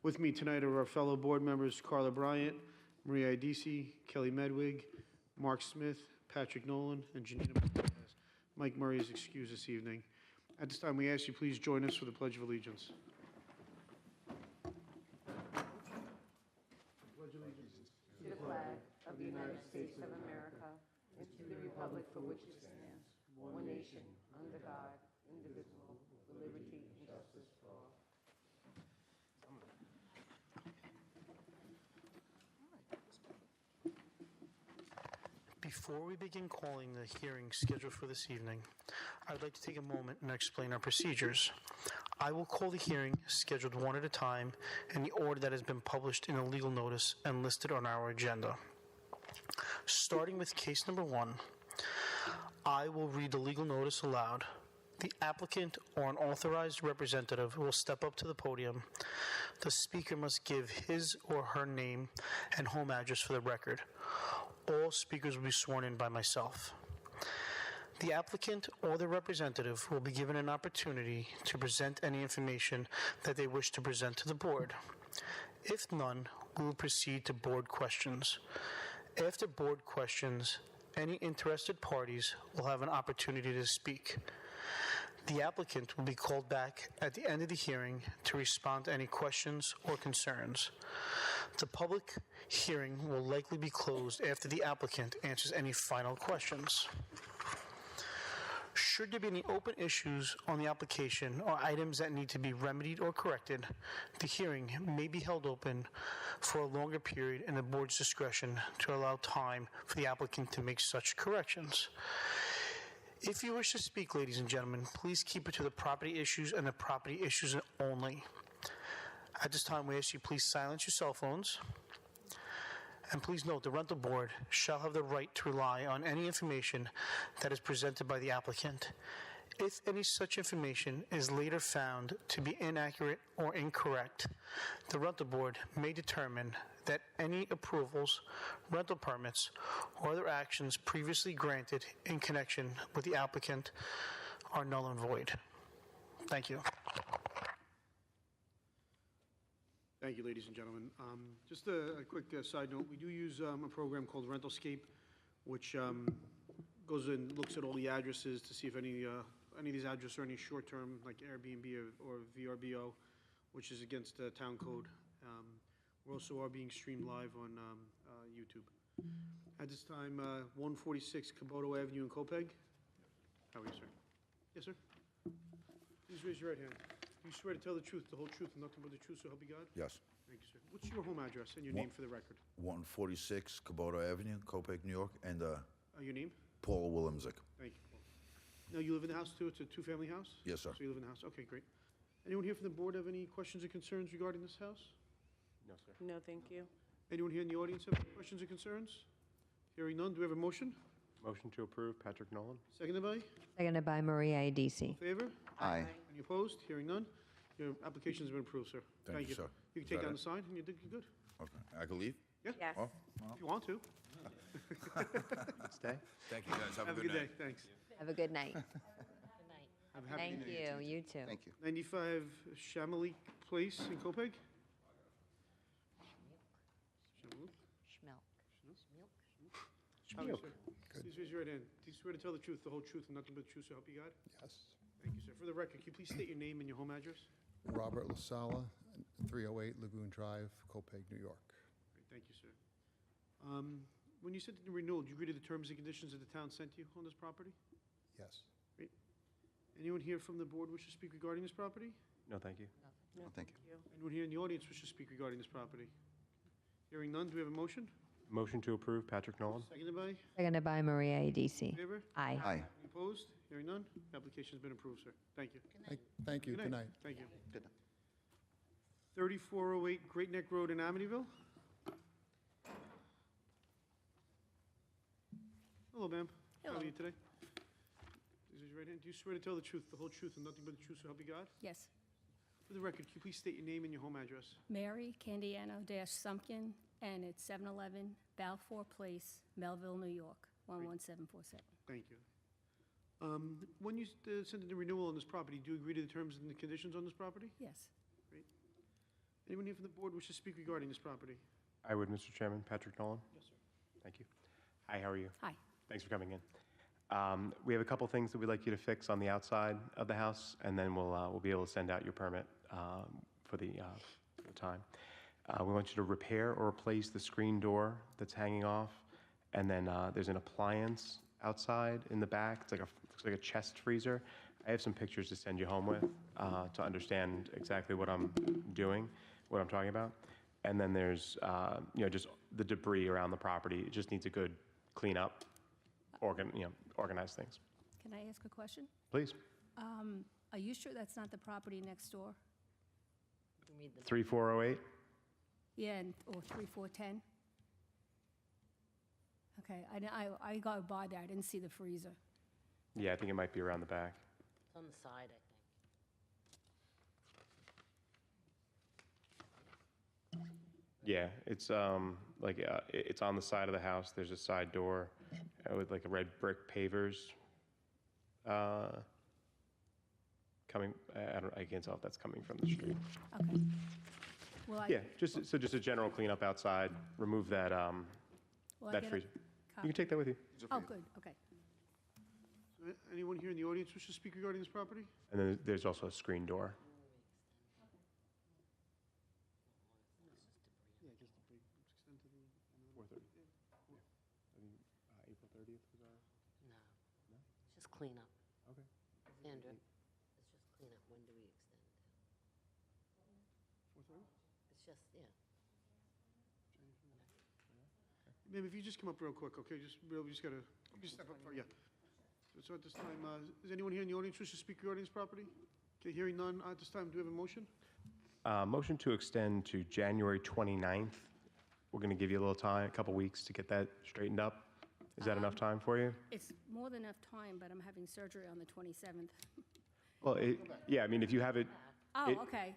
With me tonight are our fellow board members Carla Bryant, Maria Idisi, Kelly Medwig, Mark Smith, Patrick Nolan, and Janina Martinez. Mike Murray is excused this evening. At this time, we ask you please join us for the Pledge of Allegiance. Pledge allegiance to the flag of the United States of America and to the republic for which it stands, one nation, under God, indivisible, with liberty and justice for all. Before we begin calling the hearing scheduled for this evening, I would like to take a moment and explain our procedures. I will call the hearing scheduled one at a time in the order that has been published in a legal notice and listed on our agenda. Starting with case number 1, I will read the legal notice aloud. The applicant or an authorized representative will step up to the podium. The speaker must give his or her name and home address for the record. All speakers will be sworn in by myself. The applicant or the representative will be given an opportunity to present any information that they wish to present to the board. If none, we will proceed to board questions. After board questions, any interested parties will have an opportunity to speak. The applicant will be called back at the end of the hearing to respond to any questions or concerns. The public hearing will likely be closed after the applicant answers any final questions. Should there be any open issues on the application or items that need to be remedied or corrected, the hearing may be held open for a longer period in the board's discretion to allow time for the applicant to make such corrections. If you wish to speak, ladies and gentlemen, please keep it to the property issues and the property issues only. At this time, we ask you please silence your cell phones. And please note, the rental board shall have the right to rely on any information that is presented by the applicant. If any such information is later found to be inaccurate or incorrect, the rental board may determine that any approvals, rental permits, or other actions previously granted in connection with the applicant are null and void. Thank you. Thank you, ladies and gentlemen. Just a quick side note, we do use a program called Rentalscape, which goes and looks at all the addresses to see if any of these addresses are any short-term, like Airbnb or VRBO, which is against the town code. We also are being streamed live on YouTube. At this time, 146 Caboto Avenue in Copeg. How are you, sir? Yes, sir. Please raise your right hand. Do you swear to tell the truth, the whole truth, and nothing but the truth, so help you God? Yes. Thank you, sir. What's your home address and your name for the record? 146 Caboto Avenue, Copeg, New York, and Your name? Paul Willemzik. Thank you, Paul. Now, you live in the house, too? It's a two-family house? Yes, sir. So you live in the house? Okay, great. Anyone here from the board have any questions or concerns regarding this house? No, sir. No, thank you. Anyone here in the audience have any questions or concerns? Hearing none, do we have a motion? Motion to approve, Patrick Nolan. Seconded by? Seconded by Maria Idisi. Favor? Aye. Any opposed? Hearing none. Your application has been approved, sir. Thank you, sir. You can Is take that down it? the sign, and you're good. Okay. I can leave? Yeah, Yes. Oh, if you want to. Stay. thank you, guys. Have a good day. Thanks. Have a good night. Have a happy Thank New Year. you. You too. Thank you. 95 Shamalik Place in Copeg? Shamalik? Schmelk. How are you, sir? Please raise your right hand. Do you swear to tell the truth, the whole truth, and nothing but the truth, so help you God? Yes. Thank you, sir. For the record, can you please state your name and your home address? Robert LaSala, 308 Lagoon Drive, Copeg, New York. Great, thank you, sir. When you sent in the renewal, did you agree to the terms and conditions that the town sent you on this property? Yes. Great. Anyone here from the board wish to speak regarding this property? No, thank you. No, thank you. Anyone here in the audience wish to speak regarding this property? Hearing none, do we have a motion? Motion to approve, Patrick Nolan. Seconded by? Seconded by Maria Idisi. Favor? Aye. Aye. Any opposed? Hearing none, application's been approved, sir. Thank you. Thank you. Good night. Thank you. Good night. 3408 Great Neck Road in Amityville. Hello, ma'am. How are you today? Please raise your right hand. Do you swear to tell the truth, the whole truth, and nothing but the truth, so help you God? Yes. For the record, can you please state your name and your home address? Mary Candiano-Sumpkin, and it's 711 Balfour Place, Melville, New York, 11747. Thank you. When you sent in the renewal on this property, do you agree to the terms and the conditions on this property? Yes. Anyone here from the board wish to speak regarding this property? I would, Mr. Chairman. Patrick Nolan? Yes, sir. Thank you. Hi, how are you? Hi. Thanks for coming in. We have a couple things that we'd like you to fix on the outside of the house, and then we'll be able to send out your permit for the time. We want you to repair or replace the screen door that's hanging off, and then there's an appliance outside in the back. It's looks like a chest freezer. I have some pictures to send you home with to understand exactly what I'm doing, what I'm talking about. And then there's just the debris around the property. It just needs a good cleanup, organize things. Can I ask a question? Please. Are you sure that's not the property next door? 3408? Yeah, or 3410? Okay, I got by there, I didn't see the freezer. Yeah, I think it might be around the back. It's on the side, I think. Yeah, it's it's on the side of the house. There's a side door with like a red brick pavers. Coming, I can't tell if that's coming from the street. Okay. Will I? Yeah, just a general cleanup outside. Remove that will I that get a freezer. copy? You can take that with you. Oh, good, okay. Anyone here in the audience wish to speak regarding this property? And then there's also a screen door. Yeah, just to extend to the... 4:30. April 30th was our. No. It's just clean up. Okay. Sandra, it's just clean up. When do we extend to? 4:30? It's just, yeah. Ma'am, if you just come up real quick, okay? We just gotta, you can step up, yeah. So at this time, is anyone here in the audience wish to speak regarding this property? Okay, hearing none, at this time, do we have a motion? Motion to extend to January 29th. We're going to give you a little time, a couple weeks to get that straightened up. Is that enough time for you? It's more than enough time, but I'm having surgery on the 27th. Well, yeah, I mean, if you have it, Oh, It- okay,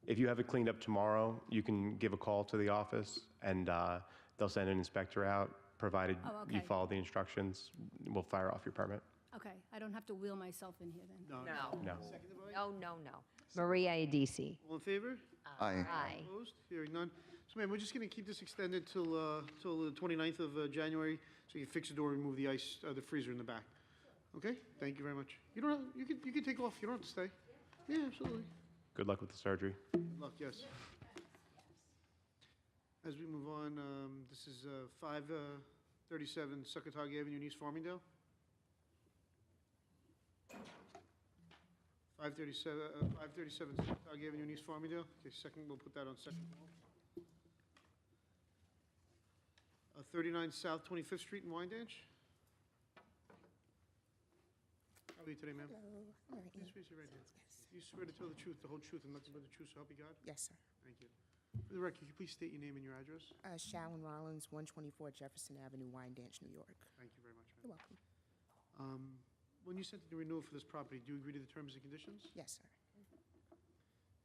if you have it cleaned up tomorrow, you can give a call to the office and they'll send an inspector out, provided Oh, you okay. follow the instructions. We'll fire off your permit. okay. I don't have to wheel myself in here then? No. No. Seconded by? No, no, no. Maria Adisi. All in favor? Aye. Aye. Opposed? Hearing none. So ma'am, we're just gonna keep this extended till the 29th of January, so you can fix the door and remove the ice, the freezer in the back. Okay? Thank you very much. You don't have, you can take off, you don't have to stay. Yeah, absolutely. Good luck with the surgery. Good luck, yes. As we move on, this is 537 Succotaga Avenue in East Farmingdale. 537 Succotaga Avenue in East Farmingdale. Okay, second, we'll put that on second call. 39 South 25th Street in Wyandanch. How are you today, ma'am? Hello. Please raise your right hand. Do you swear to tell the truth, the whole truth, and nothing but the truth, so help you God? Yes, sir. Thank you. For the record, could you please state your name and your address? Sharon Rollins, 124 Jefferson Avenue, Wyandanch, New York. Thank you very much, You're ma'am. welcome. When you sent in the renewal for this property, do you agree to the terms and conditions? Yes, sir.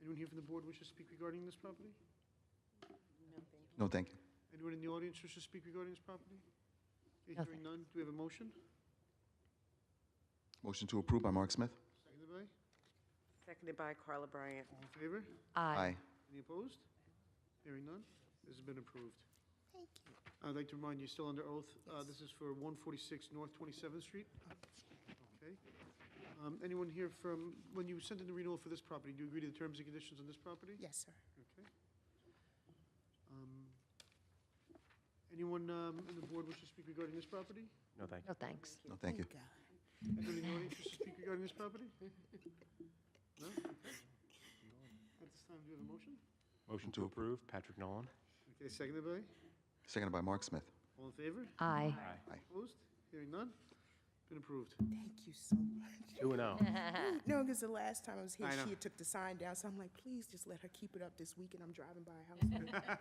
Anyone here from the board wish to speak regarding this property? No, thank you. Anyone in the audience wish to speak regarding this property? Okay, No, hearing none, do we have a motion? Motion to approve by Mark Smith? Seconded by? Seconded by Carla Bryant. All in favor? Aye. Any opposed? Hearing none, this has been approved. Thank you. I'd like to remind you, still under oath, this is for 146 North 27th Street. Okay. Anyone here from, when you sent in the renewal for this property, do you agree to the terms and conditions on this property? Yes, sir. Okay. Anyone in the board wish to speak regarding this property? No, thank you. No, thanks. No, thank you. God. Anyone in the audience wish to speak regarding this property? No? Okay. At this time, do you have a motion? Motion to approve, Patrick Nolan. Okay, seconded by? Seconded by Mark Smith. All in favor? Aye. Opposed? Hearing none? Been approved. Thank you so much. 2-0. No, because the last time I was here, I know. she had took the sign down, so I'm like, please just let her keep it up this weekend. I'm driving by her house.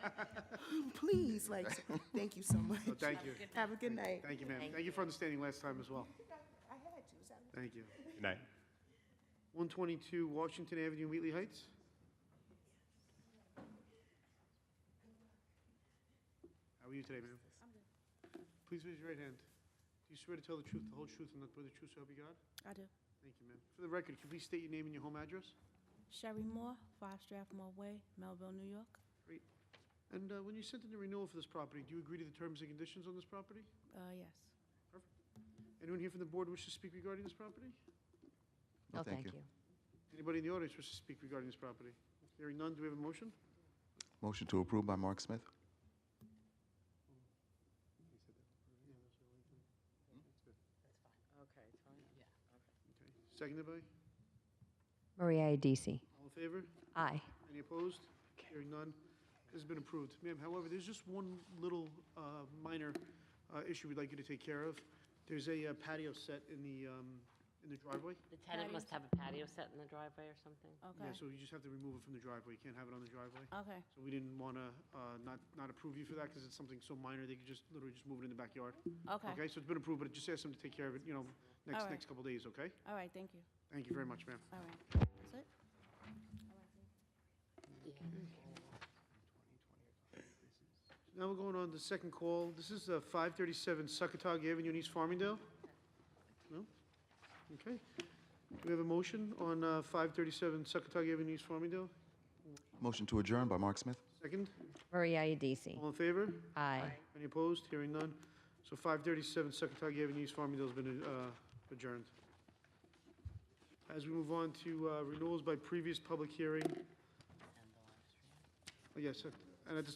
Please, like, thank you so much. Oh, thank you. Have a good night. Thank you, ma'am. Thank you for understanding last time as well. I had to. Is that Thank you. Good night. 122 Washington Avenue, Wheatley Heights. How are you today, ma'am? I'm good. Please raise your right hand. Do you swear to tell the truth, the whole truth, and nothing but the truth, so help you God? I do. Thank you, ma'am. For the record, can you please state your name and your home address? Sherry Moore, 5 Strathmore Way, Melville, New York. Great. And when you sent in the renewal for this property, do you agree to the terms and conditions on this property? Yes. Anyone here from the board wish to speak regarding this property? No, thank you. Anybody in the audience wish to speak regarding this property? Hearing none, do we have a motion? Motion to approve by Mark Smith. Okay, it's fine. Okay. Seconded by? Maria Adisi. All in favor? Aye. Any opposed? Hearing none, this has been approved. Ma'am, however, there's just one little minor issue we'd like you to take care of. There's a patio set in the driveway. The tenant must have a patio set in the driveway or something? Okay. Yeah, so you just have to remove it from the driveway. You can't have it on the driveway. Okay. So we didn't want to not approve you for that because it's something so minor, they could just literally just move it in the backyard. Okay. Okay, so it's been approved, but just ask them to take care of it, All right. next couple days, okay? All right, thank you. Thank you very much, ma'am. All right. That's it? Now we're going on to the second call. This is 537 Suckatog Avenue in East Farmingdale. No? Okay. Do we have a motion on 537 Suckatog Avenue, East Farmingdale? Motion to adjourn by Mark Smith. Second? Maria Adisi. All in favor? Aye. Any opposed? Hearing none. So 537 Suckatog Avenue, East Farmingdale has been adjourned. As we move on to renewals by previous public hearing. Yes, and at this time,